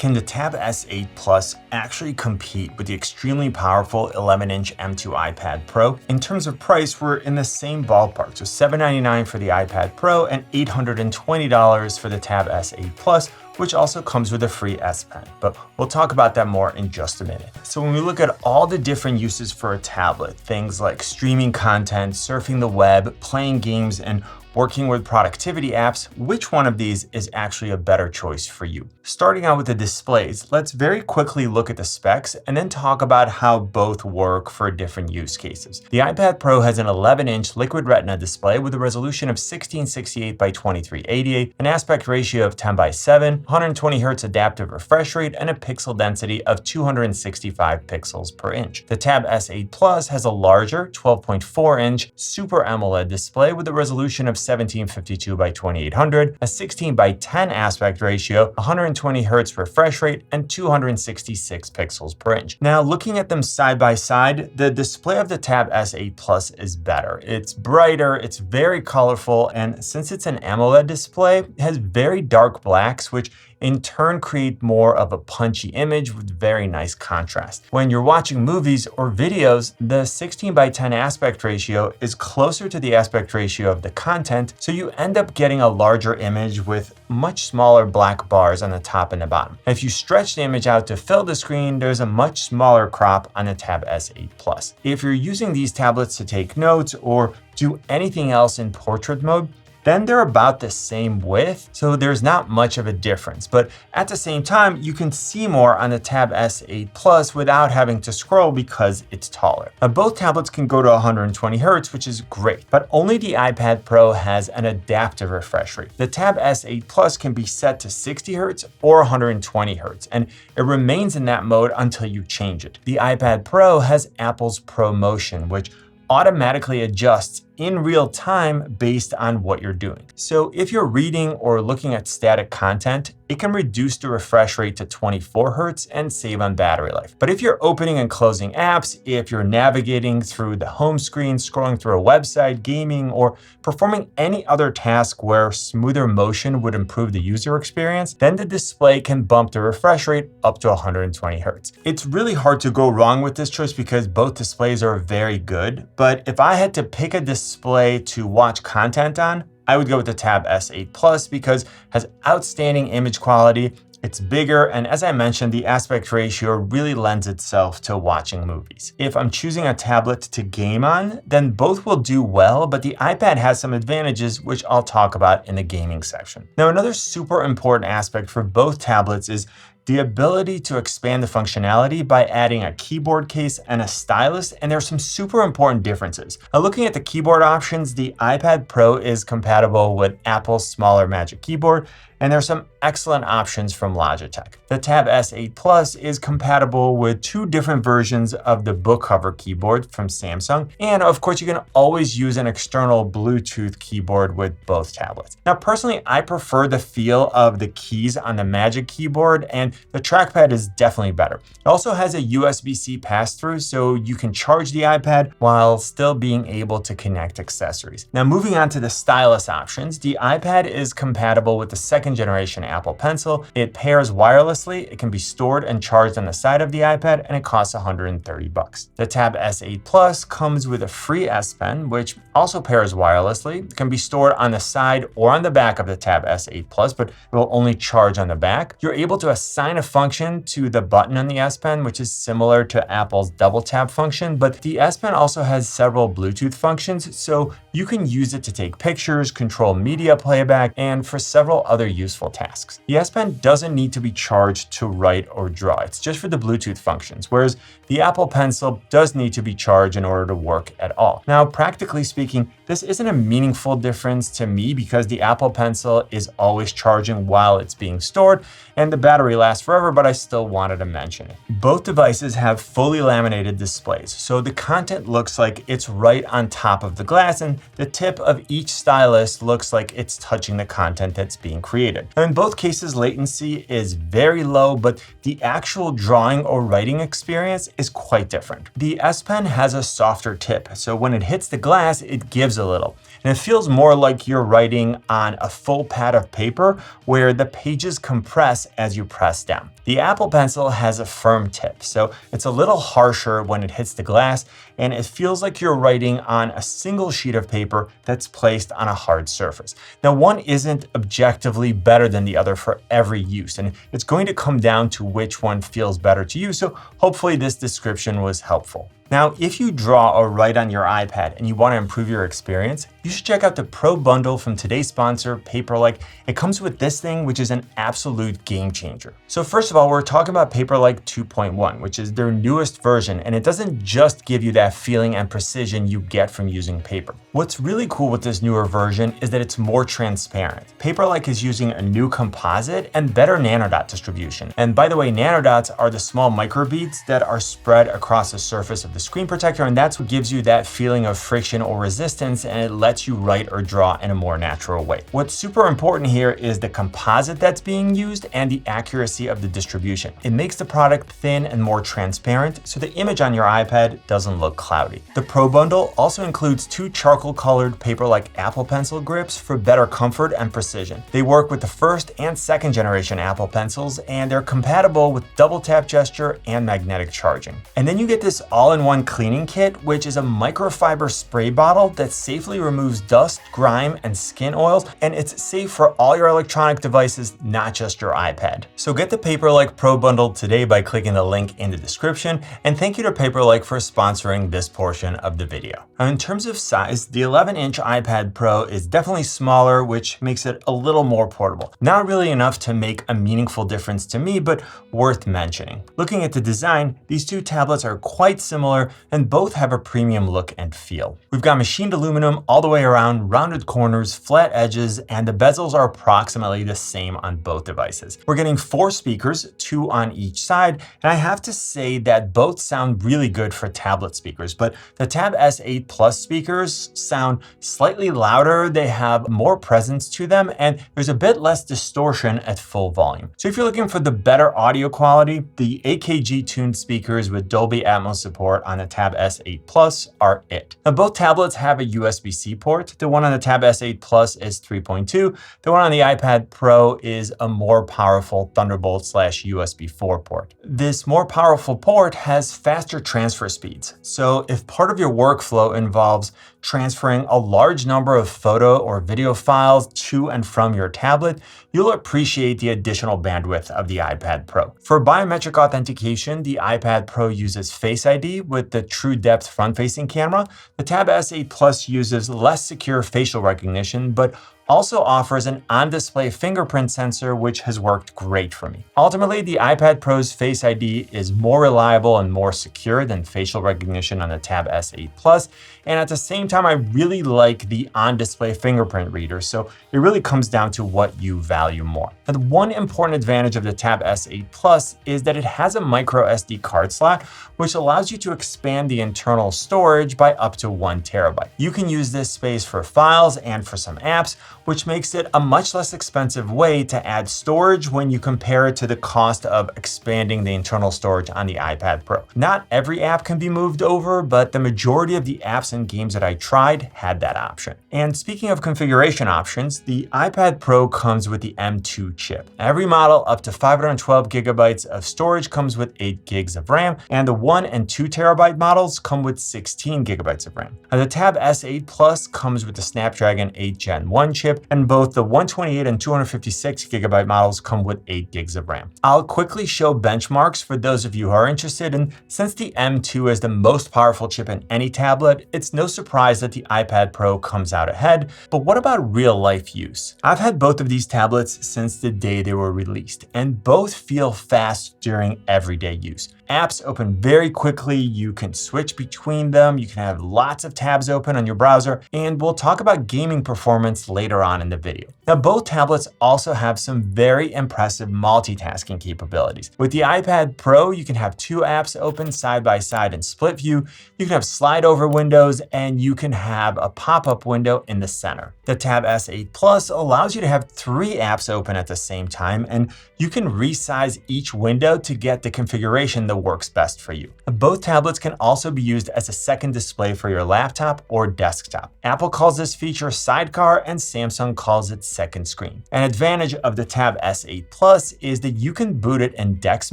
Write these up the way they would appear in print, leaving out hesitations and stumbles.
Can the Tab S8 Plus actually compete with the extremely powerful 11-inch M2 iPad Pro? In terms of price, we're in the same ballpark, so $799 for the iPad Pro and $820 for the Tab S8 Plus, which also comes with a free S Pen, but we'll talk about that more in just a minute. So when we look at all the different uses for a tablet, things like streaming content, surfing the web, playing games, and working with productivity apps, which one of these is actually a better choice for you? Starting out with the displays, let's very quickly look at the specs and then talk about how both work for different use cases. The iPad Pro has an 11-inch Liquid Retina display with a resolution of 1668 by 2388, an aspect ratio of 10:7, 120 Hz adaptive refresh rate, and a pixel density of 265 pixels per inch. The Tab S8 Plus has a larger 12.4-inch Super AMOLED display with a resolution of 1752 by 2800, a 16:10 aspect ratio, 120 Hz refresh rate, and 266 pixels per inch. Now, looking at them side by side, the display of the Tab S8 Plus is better. It's brighter, it's very colorful, and since it's an AMOLED display, it has very dark blacks, which in turn create more of a punchy image with very nice contrast. When you're watching movies or videos, the 16:10 aspect ratio is closer to the aspect ratio of the content, so you end up getting a larger image with much smaller black bars on the top and the bottom. If you stretch the image out to fill the screen, there's a much smaller crop on the Tab S8 Plus. If you're using these tablets to take notes or do anything else in portrait mode, then they're about the same width, so there's not much of a difference. But at the same time, you can see more on the Tab S8 Plus without having to scroll because it's taller. Now, both tablets can go to 120 Hz, which is great, but only the iPad Pro has an adaptive refresh rate. The Tab S8 Plus can be set to 60 Hz or 120 Hz, and it remains in that mode until you change it. The iPad Pro has Apple's ProMotion, which automatically adjusts in real time based on what you're doing. So if you're reading or looking at static content, it can reduce the refresh rate to 24 Hz and save on battery life. But if you're opening and closing apps, if you're navigating through the home screen, scrolling through a website, gaming, or performing any other task where smoother motion would improve the user experience, then the display can bump the refresh rate up to 120 Hz. It's really hard to go wrong with this choice because both displays are very good, but if I had to pick a display to watch content on, I would go with the Tab S8 Plus because it has outstanding image quality, it's bigger, and as I mentioned, the aspect ratio really lends itself to watching movies. If I'm choosing a tablet to game on, then both will do well, but the iPad has some advantages, which I'll talk about in the gaming section. Now, another super important aspect for both tablets is the ability to expand the functionality by adding a keyboard case and a stylus, and there are some super important differences. Now, looking at the keyboard options, the iPad Pro is compatible with Apple's smaller Magic Keyboard, and there's some excellent options from Logitech. The Tab S8 Plus is compatible with two different versions of the book cover keyboard from Samsung, and of course you can always use an external Bluetooth keyboard with both tablets. Now personally, I prefer the feel of the keys on the Magic Keyboard, and the trackpad is definitely better. It also has a USB-C pass-through, so you can charge the iPad while still being able to connect accessories. Now moving on to the stylus options, the iPad is compatible with the second generation Apple Pencil. It pairs wirelessly, it can be stored and charged on the side of the iPad, and it costs $130. The Tab S8 Plus comes with a free S Pen, which also pairs wirelessly. It can be stored on the side or on the back of the Tab S8 Plus, but it will only charge on the back. You're able to assign a function to the button on the S Pen, which is similar to Apple's double tap function, but the S Pen also has several Bluetooth functions, so you can use it to take pictures, control media playback, and for several other useful tasks. The S Pen doesn't need to be charged to write or draw. It's just for the Bluetooth functions, whereas the Apple Pencil does need to be charged in order to work at all. Now, practically speaking, this isn't a meaningful difference to me because the Apple Pencil is always charging while it's being stored, and the battery lasts forever, but I still wanted to mention it. Both devices have fully laminated displays, so the content looks like it's right on top of the glass, and the tip of each stylus looks like it's touching the content that's being created. Now, in both cases, latency is very low, but the actual drawing or writing experience is quite different. The S Pen has a softer tip, so when it hits the glass, it gives a little. and it feels more like you're writing on a full pad of paper where the pages compress as you press down. The Apple Pencil has a firm tip, so it's a little harsher when it hits the glass, and it feels like you're writing on a single sheet of paper that's placed on a hard surface. Now, one isn't objectively better than the other for every use, and it's going to come down to which one feels better to you, so hopefully this description was helpful. Now, if you draw or write on your iPad and you want to improve your experience, you should check out the Pro Bundle from today's sponsor, Paperlike. It comes with this thing, which is an absolute game changer. So first of all, we're talking about Paperlike 2.1, which is their newest version, and it doesn't just give you that feeling and precision you get from using paper. What's really cool with this newer version is that it's more transparent. Paperlike is using a new composite and better nanodot distribution. And by the way, nanodots are the small microbeads that are spread across the surface of the screen protector, and that's what gives you that feeling of friction or resistance, and it lets you write or draw in a more natural way. What's super important here is the composite that's being used and the accuracy of the distribution. It makes the product thin and more transparent, so the image on your iPad doesn't look cloudy. The Pro Bundle also includes 2 charcoal-colored Paperlike Apple Pencil grips for better comfort and precision. They work with the first and second generation Apple Pencils, and they're compatible with double tap gesture and magnetic charging. And then you get this all-in-one cleaning kit, which is a microfiber spray bottle that safely removes dust, grime, and skin oils, and it's safe for all your electronic devices, not just your iPad. So get the Paperlike Pro Bundle today by clicking the link in the description, and thank you to Paperlike for sponsoring this portion of the video. Now, in terms of size, the 11-inch iPad Pro is definitely smaller, which makes it a little more portable. Not really enough to make a meaningful difference to me, but worth mentioning. Looking at the design, these two tablets are quite similar, and both have a premium look and feel. We've got machined aluminum all the way around, rounded corners, flat edges, and the bezels are approximately the same on both devices. We're getting 4 speakers, 2 on each side, and I have to say that both sound really good for tablet speakers, but the Tab S8 Plus speakers sound slightly louder, they have more presence to them, and there's a bit less distortion at full volume. So if you're looking for the better audio quality, the AKG tuned speakers with Dolby Atmos support on the Tab S8 Plus are it. Now, both tablets have a USB-C port. The one on the Tab S8 Plus is 3.2. The one on the iPad Pro is a more powerful Thunderbolt/USB 4 port. This more powerful port has faster transfer speeds. So if part of your workflow involves transferring a large number of photo or video files to and from your tablet, you'll appreciate the additional bandwidth of the iPad Pro. For biometric authentication, the iPad Pro uses Face ID with the True Depth front-facing camera. The Tab S8 Plus uses less secure facial recognition, but also offers an on-display fingerprint sensor, which has worked great for me. Ultimately, the iPad Pro's Face ID is more reliable and more secure than facial recognition on the Tab S8 Plus, and at the same time, I really like the on-display fingerprint reader, so it really comes down to what you value more. Now, the one important advantage of the Tab S8 Plus is that it has a micro SD card slot, which allows you to expand the internal storage by up to 1 terabyte. You can use this space for files and for some apps, which makes it a much less expensive way to add storage when you compare it to the cost of expanding the internal storage on the iPad Pro. Not every app can be moved over, but the majority of the apps and games that I tried had that option. And speaking of configuration options, the iPad Pro comes with the M2 chip. Every model up to 512 gigabytes of storage comes with 8 gigs of RAM, and the 1 and 2 terabyte models come with 16 gigabytes of RAM. Now, the Tab S8 Plus comes with the Snapdragon 8 Gen 1 chip, and both the 128 and 256 gigabyte models come with 8 gigs of RAM. I'll quickly show benchmarks for those of you who are interested, and since the M2 is the most powerful chip in any tablet, it's no surprise that the iPad Pro comes out ahead. But what about real life use? I've had both of these tablets since the day they were released, and both feel fast during everyday use. Apps open very quickly, you can switch between them, you can have lots of tabs open on your browser, and we'll talk about gaming performance later later on in the video. Now, both tablets also have some very impressive multitasking capabilities. With the iPad Pro, you can have two apps open side by side in split view, you can have slide over windows, and you can have a pop-up window in the center. The Tab S8 Plus allows you to have three apps open at the same time, and you can resize each window to get the configuration that works best for you. Both tablets can also be used as a second display for your laptop or desktop. Apple calls this feature Sidecar and Samsung calls it second screen. An advantage of the Tab S8 Plus is that you can boot it in DeX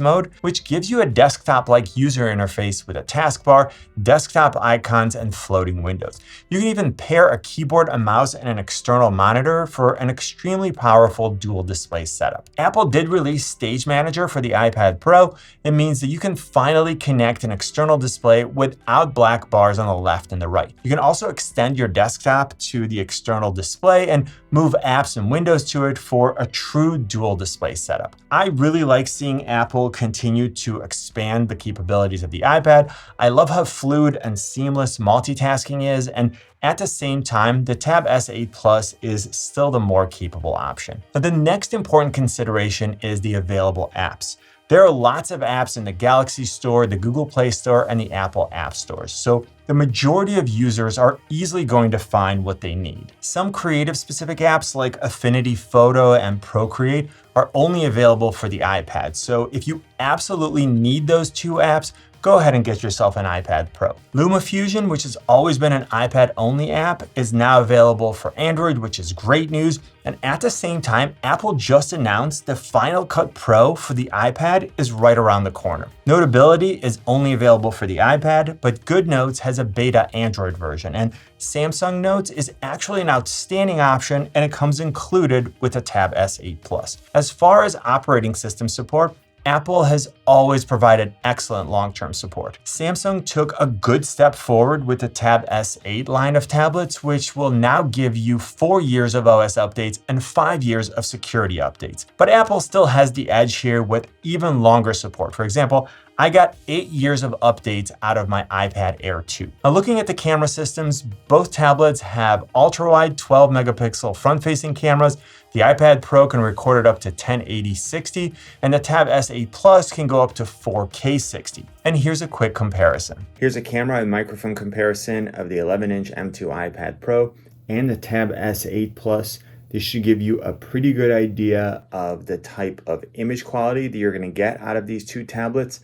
mode, which gives you a desktop-like user interface with a taskbar, desktop icons, and floating windows. You can even pair a keyboard, a mouse, and an external monitor for an extremely powerful dual display setup. Apple did release Stage Manager for the iPad Pro. It means that you can finally connect an external display without black bars on the left and the right. You can also extend your desktop to the external display and move apps and windows to it for a true dual display setup. I really like seeing Apple continue to expand the capabilities of the iPad. I love how fluid and seamless multitasking is, and at the same time, the Tab S8 Plus is still the more capable option. But the next important consideration is the available apps. There are lots of apps in the Galaxy Store, the Google Play Store, and the Apple App Stores. So the majority of users are easily going to find what they need. Some creative-specific apps like Affinity Photo and Procreate are only available for the iPad. So if you absolutely need those two apps, go ahead and get yourself an iPad Pro. LumaFusion, which has always been an iPad-only app, is now available for Android, which is great news. And at the same time, Apple just announced the Final Cut Pro for the iPad is right around the corner. Notability is only available for the iPad, but GoodNotes has a beta Android version, and Samsung Notes is actually an outstanding option, and it comes included with the Tab S8 Plus. As far as operating system support, Apple has always provided excellent long-term support. Samsung took a good step forward with the Tab S8 line of tablets, which will now give you 4 years of OS updates and 5 years of security updates. But Apple still has the edge here with even longer support. For example, I got 8 years of updates out of my iPad Air 2. Now, looking at the camera systems, both tablets have ultra-wide 12 megapixel front-facing cameras. The iPad Pro can record it up to 1080-60, and the Tab S8 Plus can go up to 4K 60. And here's a quick comparison. Here's a camera and microphone comparison of the 11-inch M2 iPad Pro and the Tab S8 Plus. This should give you a pretty good idea of the type of image quality that you're going to get out of these two tablets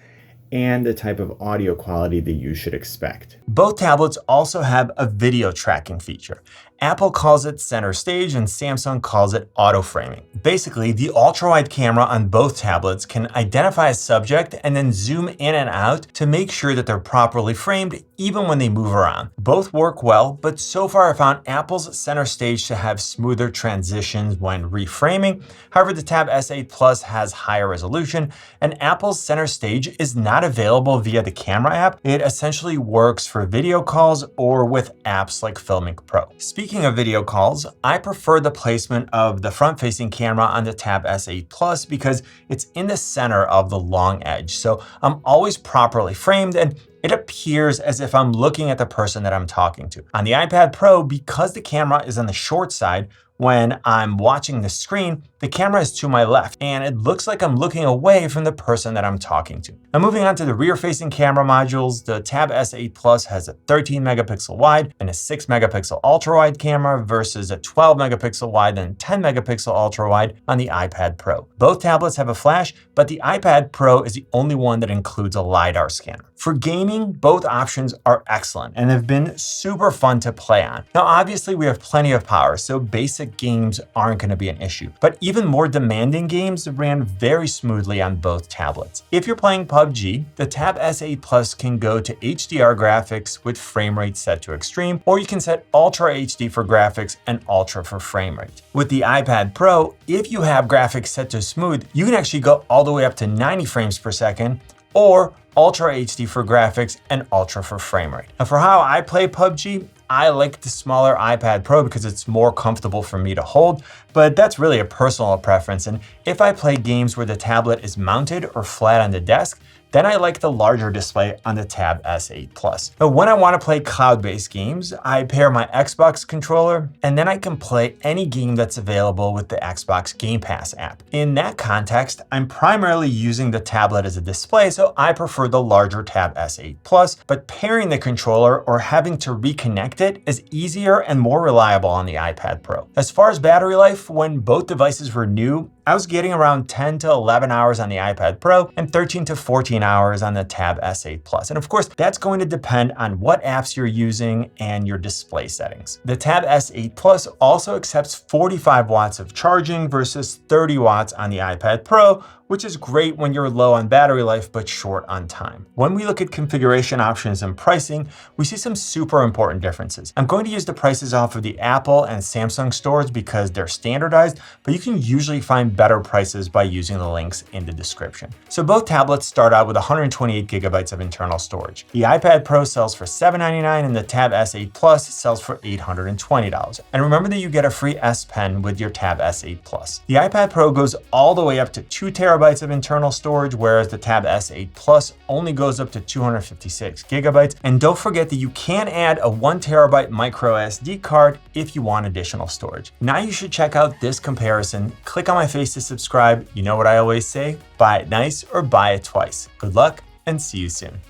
and the type of audio quality that you should expect. Both tablets also have a video tracking feature. Apple calls it center stage and Samsung calls it auto framing. Basically, the ultra-wide camera on both tablets can identify a subject and then zoom in and out to make sure that they're properly framed even when they move around. Both work well, but so far I found Apple's center stage to have smoother transitions when reframing. However, the Tab S8 Plus has higher resolution, and Apple's center stage is not available via the camera app. It essentially works for video calls or with apps like Filmic Pro. Speaking of video calls, I prefer the placement of the front-facing camera on the Tab S8 Plus because it's in the center of the long edge. So I'm always properly framed and it appears as if I'm looking at the person that I'm talking to. On the iPad Pro, because the camera is on the short side, when I'm watching the screen, the camera is to my left, and it looks like I'm looking away from the person that I'm talking to. Now, moving on to the rear-facing camera modules, the Tab S8 Plus has a 13 megapixel wide and a 6 megapixel ultra-wide camera versus a 12 megapixel wide and 10 megapixel ultra-wide on the iPad Pro. Both tablets have a flash, but the iPad Pro is the only one that includes a LiDAR scanner. For gaming, both options are excellent and have been super fun to play on. Now, obviously, we have plenty of power, so basic games aren't going to be an issue, but even more demanding games ran very smoothly on both tablets. If you're playing PUBG, the Tab S8 Plus can go to HDR graphics with frame rate set to extreme, or you can set Ultra HD for graphics and Ultra for frame rate. With the iPad Pro, if you have graphics set to smooth, you can actually go all the way up to 90 frames per second, or Ultra HD for graphics and Ultra for frame rate. Now, for how I play PUBG, I like the smaller iPad Pro because it's more comfortable for me to hold, but that's really a personal preference. And if I play games where the tablet is mounted or flat on the desk, then I like the larger display on the Tab S8 Plus. But when I want to play cloud-based games, I pair my Xbox controller, and then I can play any game that's available with the Xbox Game Pass app. In that context, I'm primarily using the tablet as a display, so I prefer the larger Tab S8 Plus, but pairing the controller or having to reconnect it is easier and more reliable on the iPad Pro. As far as battery life, when both devices were new, I was getting around 10 to 11 hours on the iPad Pro and 13 to 14 hours on the Tab S8 Plus. And of course, that's going to depend on what apps you're using and your display settings. The Tab S8 Plus also accepts 45 watts of charging versus 30 watts on the iPad Pro, which is great when you're low on battery life but short on time. When we look at configuration options and pricing, we see some super important differences. I'm going to use the prices off of the Apple and Samsung stores because they're standardized, but you can usually find better prices by using the links in the description. So both tablets start out with 128 gigabytes of internal storage. The iPad Pro sells for $799 and the Tab S8 Plus sells for $820. And remember that you get a free S Pen with your Tab S8 Plus. The iPad Pro goes all the way up to 2 terabytes of internal storage, whereas the Tab S8 Plus only goes up to 256 gigabytes. And don't forget that you can add a 1 terabyte micro SD card if you want additional storage. Now you should check out this comparison. Click on my face to subscribe. You know what I always say, buy it nice or buy it twice. Good luck and see you soon.